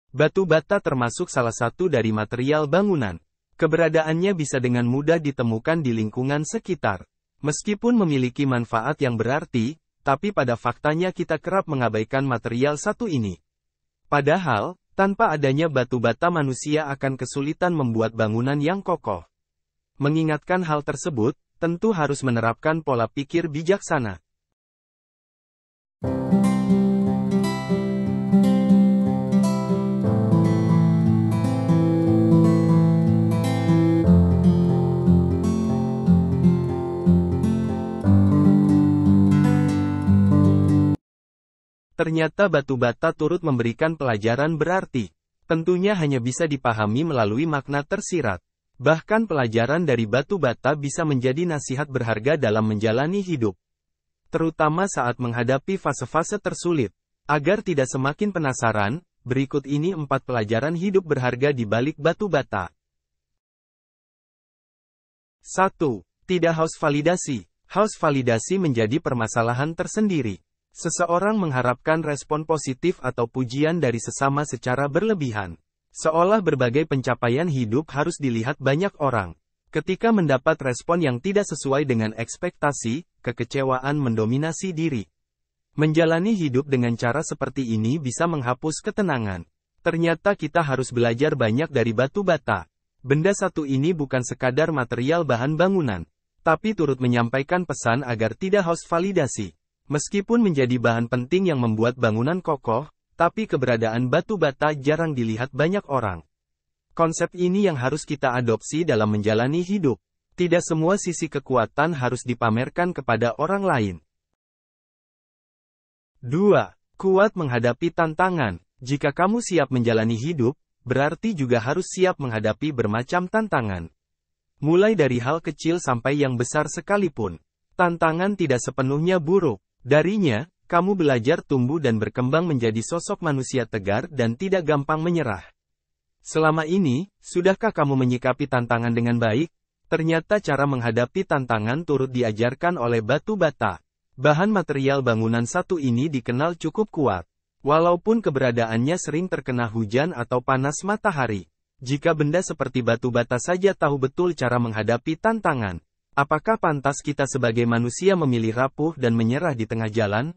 Batu bata termasuk salah satu dari material bangunan. Keberadaannya bisa dengan mudah ditemukan di lingkungan sekitar. Meskipun memiliki manfaat yang berarti, tapi pada faktanya kita kerap mengabaikan material satu ini. Padahal, tanpa adanya batu bata manusia akan kesulitan membuat bangunan yang kokoh. Mengingatkan hal tersebut, tentu harus menerapkan pola pikir bijaksana. Ternyata batu bata turut memberikan pelajaran berarti. Tentunya hanya bisa dipahami melalui makna tersirat. Bahkan pelajaran dari batu bata bisa menjadi nasihat berharga dalam menjalani hidup. Terutama saat menghadapi fase-fase tersulit. Agar tidak semakin penasaran, berikut ini 4 pelajaran hidup berharga di balik batu bata. 1. Tidak haus validasi. Haus validasi menjadi permasalahan tersendiri. Seseorang mengharapkan respon positif atau pujian dari sesama secara berlebihan. Seolah berbagai pencapaian hidup harus dilihat banyak orang. Ketika mendapat respon yang tidak sesuai dengan ekspektasi, kekecewaan mendominasi diri. Menjalani hidup dengan cara seperti ini bisa menghapus ketenangan. Ternyata kita harus belajar banyak dari batu bata. Benda satu ini bukan sekadar material bahan bangunan, tapi turut menyampaikan pesan agar tidak haus validasi. Meskipun menjadi bahan penting yang membuat bangunan kokoh, tapi keberadaan batu bata jarang dilihat banyak orang. Konsep ini yang harus kita adopsi dalam menjalani hidup. Tidak semua sisi kekuatan harus dipamerkan kepada orang lain. 2. Kuat menghadapi tantangan. Jika kamu siap menjalani hidup, berarti juga harus siap menghadapi bermacam tantangan. Mulai dari hal kecil sampai yang besar sekalipun. Tantangan tidak sepenuhnya buruk. Darinya, kamu belajar tumbuh dan berkembang menjadi sosok manusia tegar dan tidak gampang menyerah. Selama ini, sudahkah kamu menyikapi tantangan dengan baik? Ternyata cara menghadapi tantangan turut diajarkan oleh batu bata. Bahan material bangunan satu ini dikenal cukup kuat. Walaupun keberadaannya sering terkena hujan atau panas matahari. Jika benda seperti batu bata saja tahu betul cara menghadapi tantangan, apakah pantas kita sebagai manusia memilih rapuh dan menyerah di tengah jalan?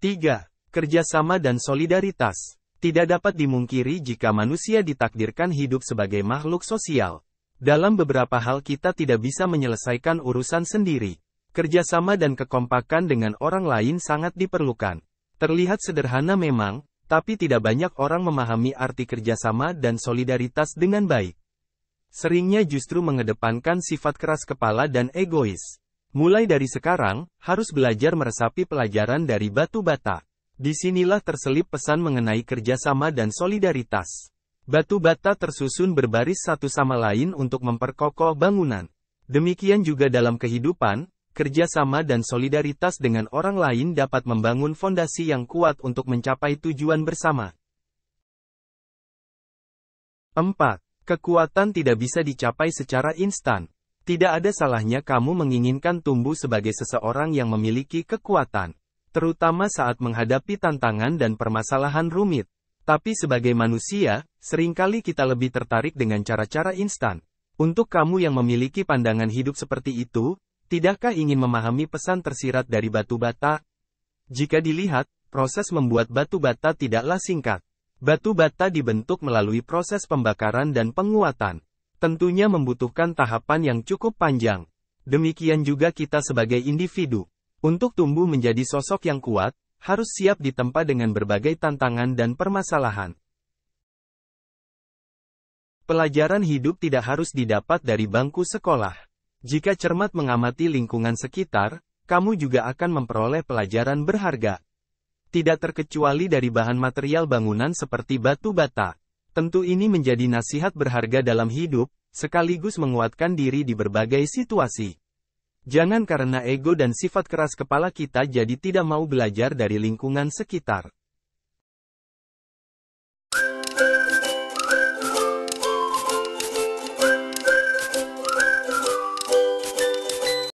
3. Kerjasama dan solidaritas. Tidak dapat dimungkiri jika manusia ditakdirkan hidup sebagai makhluk sosial. Dalam beberapa hal kita tidak bisa menyelesaikan urusan sendiri. Kerjasama dan kekompakan dengan orang lain sangat diperlukan. Terlihat sederhana memang, tapi tidak banyak orang memahami arti kerjasama dan solidaritas dengan baik. Seringnya justru mengedepankan sifat keras kepala dan egois. Mulai dari sekarang, harus belajar meresapi pelajaran dari batu bata. Disinilah terselip pesan mengenai kerjasama dan solidaritas. Batu bata tersusun berbaris satu sama lain untuk memperkokoh bangunan. Demikian juga dalam kehidupan, kerjasama dan solidaritas dengan orang lain dapat membangun fondasi yang kuat untuk mencapai tujuan bersama. 4. Kekuatan tidak bisa dicapai secara instan. Tidak ada salahnya kamu menginginkan tumbuh sebagai seseorang yang memiliki kekuatan, terutama saat menghadapi tantangan dan permasalahan rumit. Tapi sebagai manusia, seringkali kita lebih tertarik dengan cara-cara instan. Untuk kamu yang memiliki pandangan hidup seperti itu, tidakkah ingin memahami pesan tersirat dari batu bata? Jika dilihat, proses membuat batu bata tidaklah singkat. Batu bata dibentuk melalui proses pembakaran dan penguatan. Tentunya membutuhkan tahapan yang cukup panjang. Demikian juga kita sebagai individu. Untuk tumbuh menjadi sosok yang kuat, harus siap ditempa dengan berbagai tantangan dan permasalahan. Pelajaran hidup tidak harus didapat dari bangku sekolah. Jika cermat mengamati lingkungan sekitar, kamu juga akan memperoleh pelajaran berharga. Tidak terkecuali dari bahan material bangunan seperti batu bata. Tentu ini menjadi nasihat berharga dalam hidup, sekaligus menguatkan diri di berbagai situasi. Jangan karena ego dan sifat keras kepala kita jadi tidak mau belajar dari lingkungan sekitar.